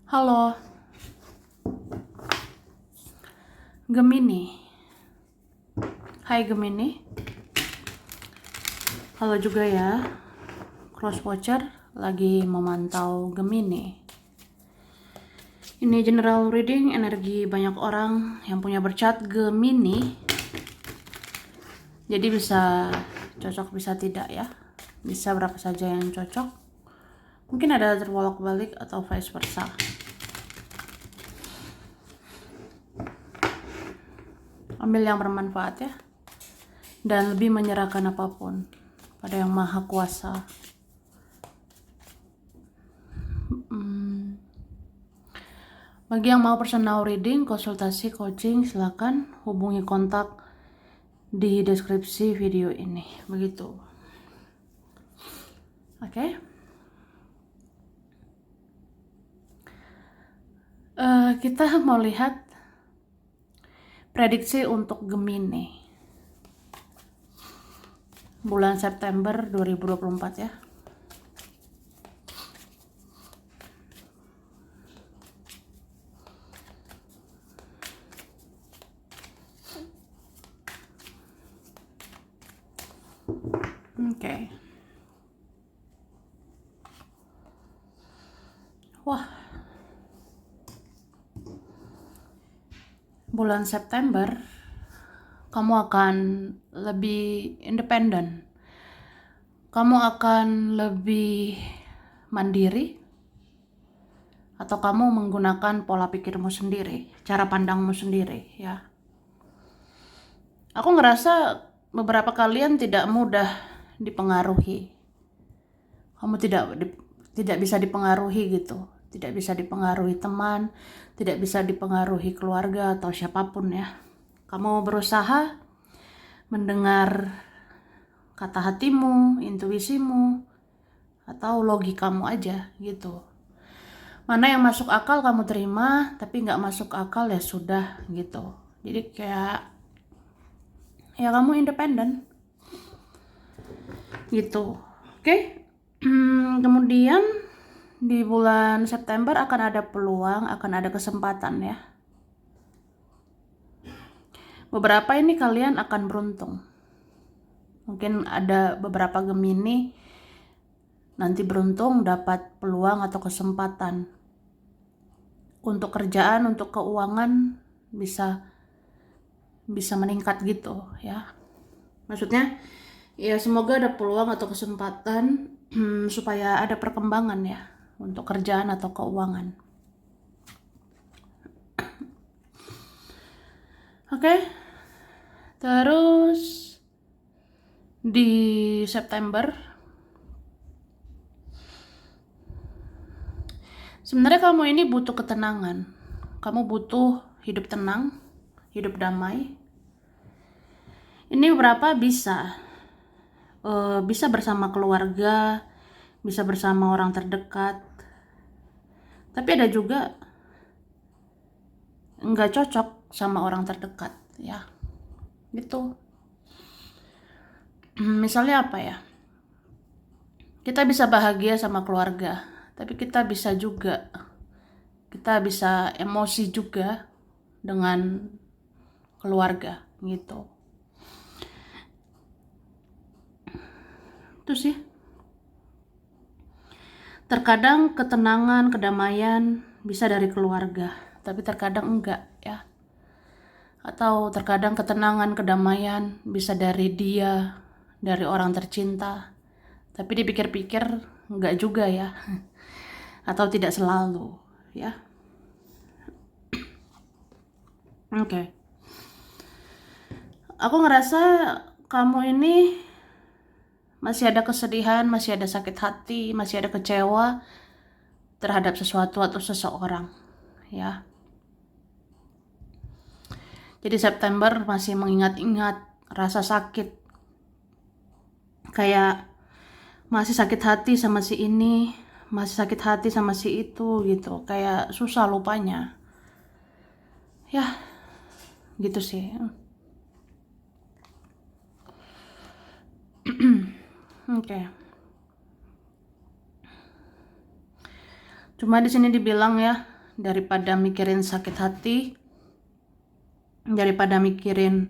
Halo, Gemini. Hai Gemini. Halo juga ya. Crosswatcher lagi memantau Gemini. Ini general reading energi banyak orang yang punya bercat Gemini. Jadi bisa cocok bisa tidak ya. Bisa berapa saja yang cocok. Mungkin ada terbolak-balik atau vice versa. Ambil yang bermanfaat ya. Dan lebih menyerahkan apapun pada yang maha kuasa. Bagi yang mau personal reading, konsultasi, coaching, silakan hubungi kontak di deskripsi video ini. Begitu. Oke. Kita mau lihat prediksi untuk Gemini bulan September 2024 ya. Oke. Wah. Bulan September kamu akan lebih independen. Kamu akan lebih mandiri, atau kamu menggunakan pola pikirmu sendiri, cara pandangmu sendiri ya. Aku ngerasa beberapa kalian tidak mudah dipengaruhi. Kamu tidak bisa dipengaruhi gitu. Tidak bisa dipengaruhi teman, tidak bisa dipengaruhi keluarga atau siapapun ya. Kamu berusaha mendengar kata hatimu, intuisimu, atau logikamu aja gitu. Mana yang masuk akal kamu terima, tapi nggak masuk akal ya sudah gitu. Jadi kayak ya kamu independen gitu. Oke. Kemudian di bulan September akan ada peluang, akan ada kesempatan ya. Beberapa ini kalian akan beruntung. Mungkin ada beberapa Gemini nanti beruntung dapat peluang atau kesempatan untuk kerjaan, untuk keuangan bisa meningkat gitu ya. Maksudnya ya semoga ada peluang atau kesempatan supaya ada perkembangan ya untuk kerjaan atau keuangan. Oke. Terus di September sebenarnya kamu ini butuh ketenangan. Kamu butuh hidup tenang, hidup damai. Ini berapa bisa bersama keluarga, bisa bersama orang terdekat. Tapi ada juga nggak cocok sama orang terdekat ya. Gitu. Misalnya apa ya? Kita bisa bahagia sama keluarga, tapi kita bisa emosi juga dengan keluarga gitu. Itu sih. Terkadang ketenangan, kedamaian bisa dari keluarga, tapi terkadang enggak ya. Atau terkadang ketenangan, kedamaian bisa dari dia, dari orang tercinta. Tapi dipikir-pikir enggak juga ya. Atau tidak selalu ya. Oke. Aku ngerasa kamu ini masih ada kesedihan, masih ada sakit hati, masih ada kecewa terhadap sesuatu atau seseorang ya. Jadi September masih mengingat-ingat rasa sakit. Kayak masih sakit hati sama si ini, masih sakit hati sama si itu gitu. Kayak susah lupanya. Ya, gitu sih. Oke. Cuma di sini dibilang ya, daripada mikirin sakit hati, daripada mikirin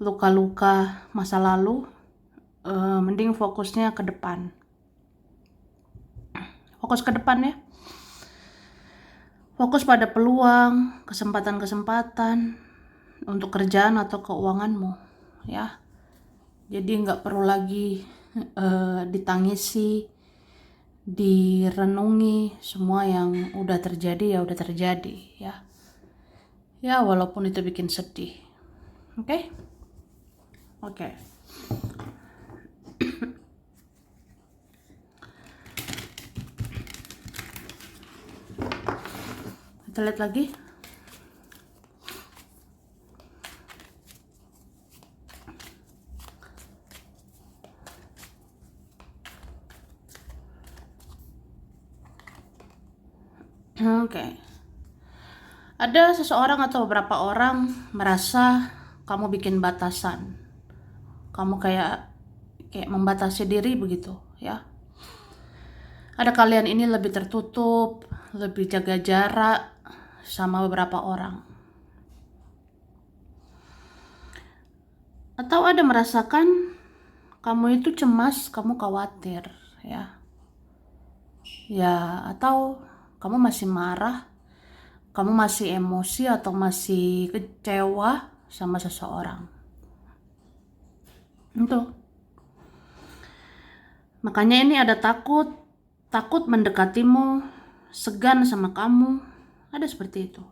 luka-luka masa lalu, mending fokusnya ke depan. Fokus ke depan ya. Fokus pada peluang, kesempatan-kesempatan untuk kerjaan atau keuanganmu ya. Jadi nggak perlu lagi ditangisi, direnungi. Semua yang udah terjadi ya udah terjadi ya. Ya walaupun itu bikin sedih. Oke? Oke. Kita lihat lagi. Oke. Ada seseorang atau beberapa orang merasa kamu bikin batasan. Kamu kayak membatasi diri begitu ya. Ada kalian ini lebih tertutup, lebih jaga jarak sama beberapa orang. Atau ada merasakan kamu itu cemas, kamu khawatir ya. Ya, atau kamu masih marah, kamu masih emosi atau masih kecewa sama seseorang. Itu. Makanya ini ada takut mendekatimu, segan sama kamu. Ada seperti itu.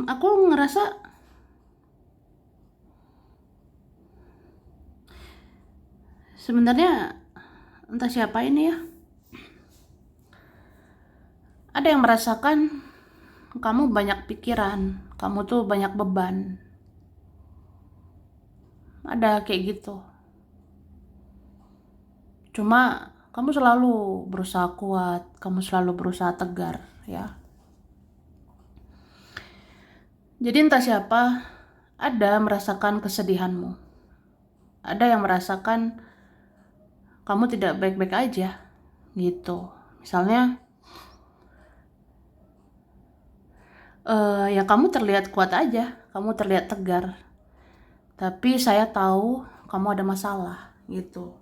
Aku ngerasa sebenarnya entah siapa ini ya. Ada yang merasakan kamu banyak pikiran, kamu tuh banyak beban. Ada kayak gitu. Cuma kamu selalu berusaha kuat, kamu selalu berusaha tegar ya. Jadi entah siapa ada merasakan kesedihanmu. Ada yang merasakan kamu tidak baik-baik aja gitu. Misalnya ya kamu terlihat kuat aja, kamu terlihat tegar. Tapi saya tahu kamu ada masalah gitu.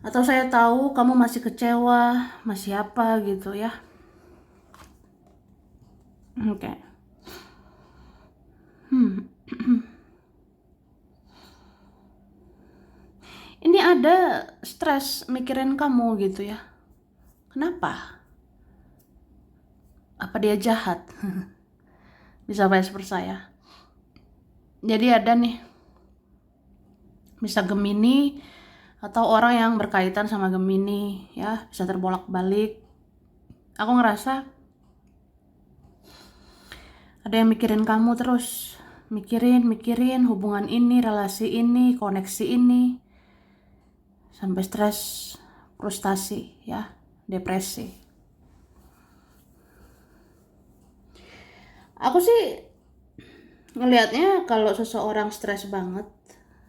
Atau saya tahu kamu masih kecewa, masih apa gitu ya. Oke. Ini ada stres mikirin kamu gitu ya. Kenapa? Apa dia jahat? Bisa vice versa ya. Jadi ada nih, bisa Gemini atau orang yang berkaitan sama Gemini ya, bisa terbolak-balik. Aku ngerasa ada yang mikirin kamu terus, mikirin hubungan ini, relasi ini, koneksi ini, sampai stres, frustasi ya, depresi. Aku sih ngelihatnya kalau seseorang stres banget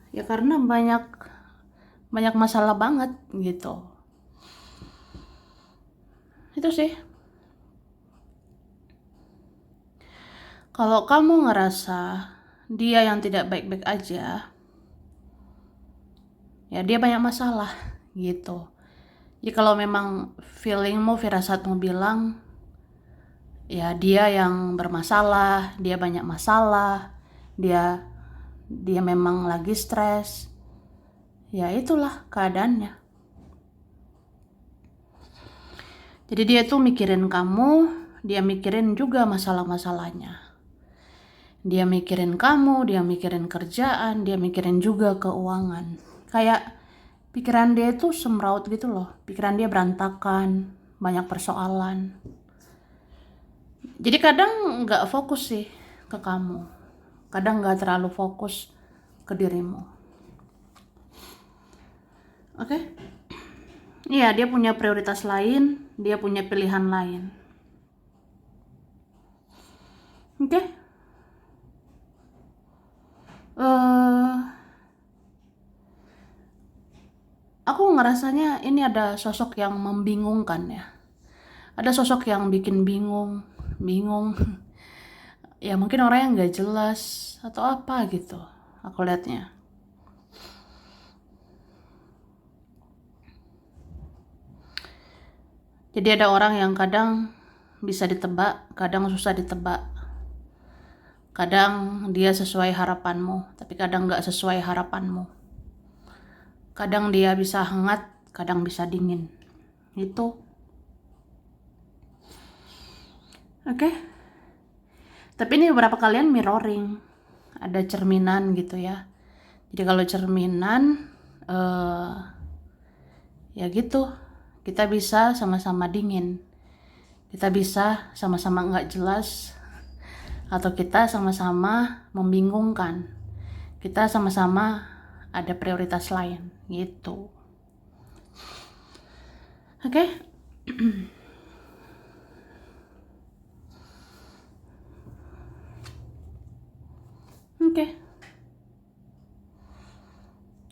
ya karena banyak masalah banget gitu. Itu sih. Kalau kamu ngerasa dia yang tidak baik-baik aja, ya dia banyak masalah gitu. Jadi kalau memang feelingmu, firasatmu bilang ya dia yang bermasalah, dia banyak masalah, dia memang lagi stres, ya itulah keadaannya. Jadi dia tuh mikirin kamu, dia mikirin juga masalah-masalahnya. Dia mikirin kamu, dia mikirin kerjaan, dia mikirin juga keuangan. Kayak pikiran dia itu semraut gitu loh. Pikiran dia berantakan, banyak persoalan. Jadi kadang nggak fokus sih ke kamu. Kadang nggak terlalu fokus ke dirimu. Oke? Iya, dia punya prioritas lain, dia punya pilihan lain. Oke? aku ngerasanya ini ada sosok yang membingungkan ya. Ada sosok yang bikin bingung. Ya mungkin orang yang nggak jelas atau apa gitu. Aku lihatnya. Jadi ada orang yang kadang bisa ditebak, kadang susah ditebak. Kadang dia sesuai harapanmu, tapi kadang nggak sesuai harapanmu. Kadang dia bisa hangat, kadang bisa dingin. Itu. Oke. Tapi ini beberapa kalian mirroring. Ada cerminan gitu ya. Jadi kalau cerminan, ya gitu. Kita bisa sama-sama dingin. Kita bisa sama-sama nggak jelas. Atau kita sama-sama membingungkan. Kita sama-sama ada prioritas lain gitu. Oke. Oke.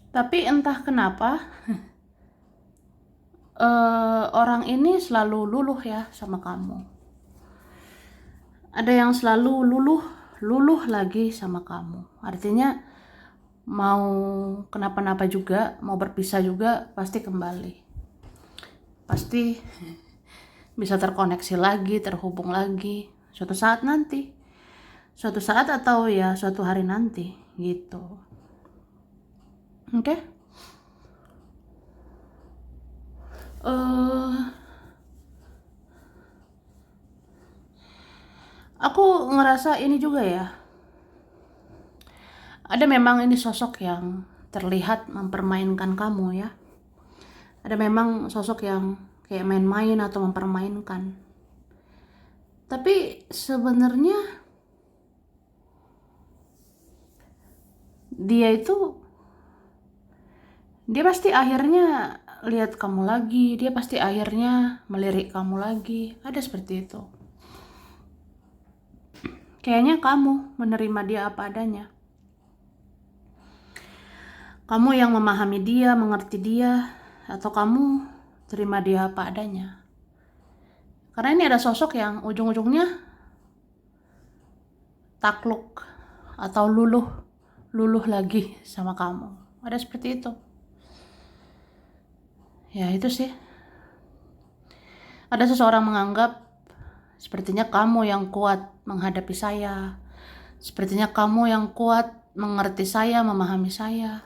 Tapi entah kenapa orang ini selalu luluh ya sama kamu. Ada yang selalu luluh lagi sama kamu. Artinya mau kenapa-napa juga, mau berpisah juga pasti kembali. Pasti bisa terkoneksi lagi, terhubung lagi suatu saat nanti. Suatu saat atau ya suatu hari nanti gitu. Oke? Aku ngerasa ini juga ya. Ada memang ini sosok yang terlihat mempermainkan kamu ya. Ada memang sosok yang kayak main-main atau mempermainkan. Tapi sebenarnya dia pasti akhirnya lihat kamu lagi, dia pasti akhirnya melirik kamu lagi. Ada seperti itu. Kayaknya kamu menerima dia apa adanya. Kamu yang memahami dia, mengerti dia, atau kamu terima dia apa adanya. Karena ini ada sosok yang ujung-ujungnya takluk atau luluh lagi sama kamu. Ada seperti itu. Ya itu sih. Ada seseorang menganggap sepertinya kamu yang kuat menghadapi saya. Sepertinya kamu yang kuat mengerti saya, memahami saya.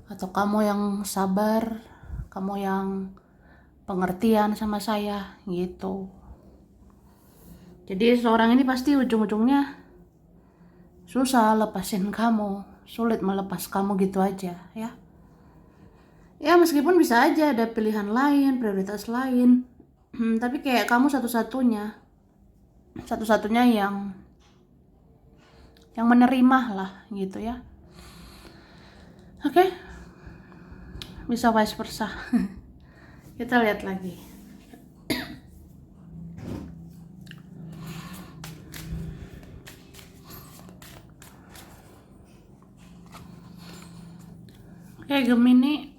Atau kamu yang sabar, kamu yang pengertian sama saya gitu. Jadi seorang ini pasti ujung-ujungnya susah lepasin kamu, sulit melepas kamu gitu aja ya. Ya meskipun bisa aja ada pilihan lain, prioritas lain, tapi kayak kamu satu-satunya yang menerima lah gitu ya. Oke, bisa vice versa. Kita lihat lagi. Oke, Gemini,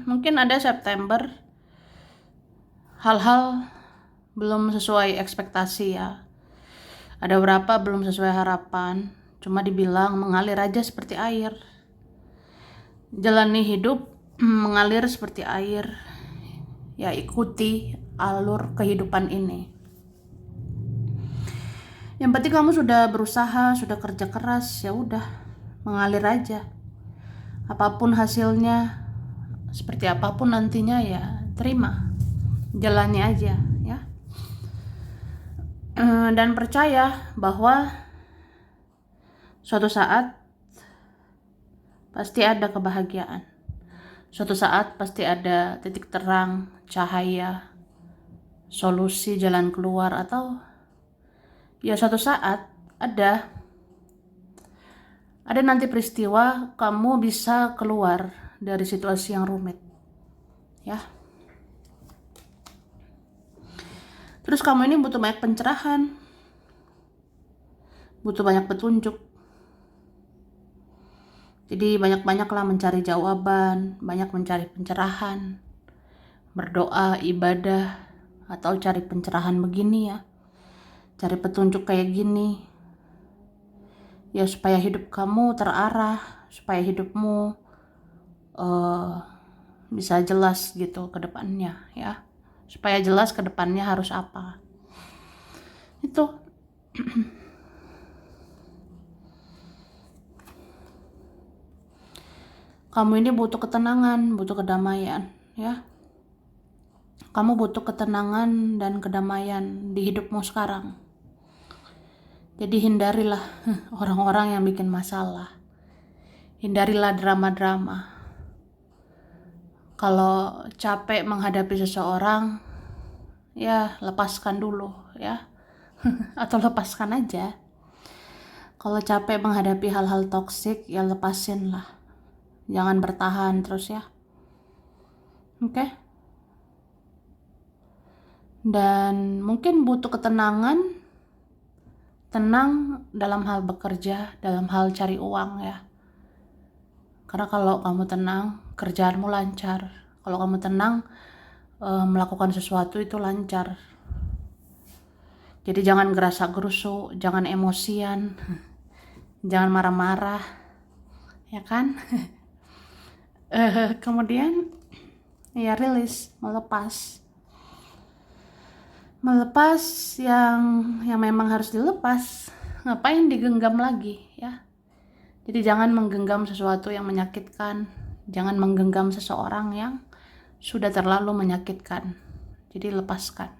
mungkin ada September hal-hal belum sesuai ekspektasi ya. Ada berapa belum sesuai harapan, cuma dibilang mengalir aja seperti air. Jalani hidup mengalir seperti air. Ya ikuti alur kehidupan ini. Yang penting kamu sudah berusaha, sudah kerja keras, ya udah mengalir aja. Apapun hasilnya, seperti apapun nantinya ya terima, jalani aja ya. Dan percaya bahwa suatu saat pasti ada kebahagiaan. Suatu saat pasti ada titik terang, cahaya, solusi, jalan keluar, atau ya suatu saat ada nanti peristiwa kamu bisa keluar dari situasi yang rumit ya. Terus kamu ini butuh banyak pencerahan, butuh banyak petunjuk, Jadi banyak-banyaklah mencari jawaban, banyak mencari pencerahan, berdoa, ibadah, atau cari pencerahan begini ya, cari petunjuk kayak gini, ya supaya hidup kamu terarah, supaya hidupmu bisa jelas gitu ke depannya ya, supaya jelas ke depannya harus apa. Itu kamu ini butuh ketenangan, butuh kedamaian ya. Kamu butuh ketenangan dan kedamaian di hidupmu sekarang. Jadi hindarilah orang-orang yang bikin masalah. Hindarilah drama-drama. Kalau capek menghadapi seseorang, ya lepaskan dulu ya. Atau lepaskan aja. Kalau capek menghadapi hal-hal toksik, ya lepasin lah. Jangan bertahan terus ya. Oke? Dan mungkin butuh ketenangan, tenang dalam hal bekerja, dalam hal cari uang ya. Karena kalau kamu tenang, kerjaanmu lancar. Kalau kamu tenang, melakukan sesuatu itu lancar. Jadi jangan gerasa-gerusu, jangan emosian, jangan marah-marah, ya kan? Kemudian ya rilis, melepas yang memang harus dilepas. Ngapain digenggam lagi ya? Jadi jangan menggenggam sesuatu yang menyakitkan, jangan menggenggam seseorang yang sudah terlalu menyakitkan. Jadi lepaskan.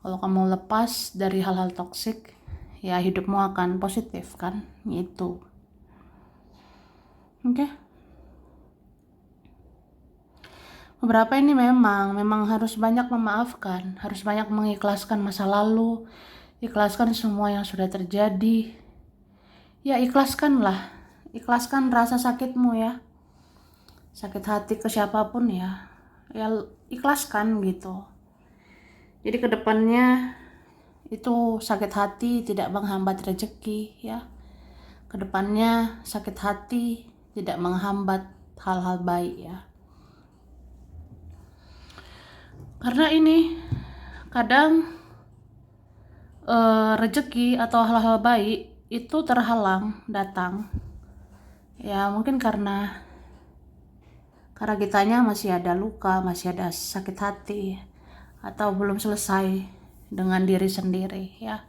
Kalau kamu lepas dari hal-hal toksik, ya hidupmu akan positif kan, gitu. Oke. Beberapa ini memang harus banyak memaafkan, harus banyak mengikhlaskan masa lalu, ikhlaskan semua yang sudah terjadi. Ya ikhlaskanlah, ikhlaskan rasa sakitmu ya, sakit hati ke siapapun ya ikhlaskan gitu. Jadi kedepannya itu sakit hati tidak menghambat rezeki ya. Kedepannya sakit hati tidak menghambat hal-hal baik ya. Karena ini kadang rezeki atau hal-hal baik itu terhalang datang. Ya mungkin karena kitanya masih ada luka, masih ada sakit hati, atau belum selesai dengan diri sendiri ya.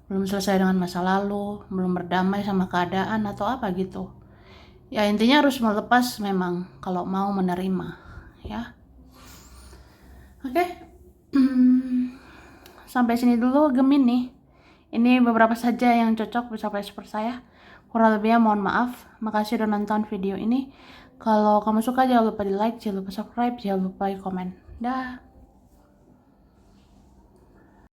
Belum selesai dengan masa lalu, belum berdamai sama keadaan atau apa gitu. Ya intinya harus melepas memang kalau mau menerima ya. Oke. Sampai sini dulu Gemini. Ini beberapa saja yang cocok bisa support saya. Kurang lebihnya mohon maaf. Makasih udah nonton video ini. Kalau kamu suka jangan lupa di like, jangan lupa subscribe, jangan lupa komen. Dah.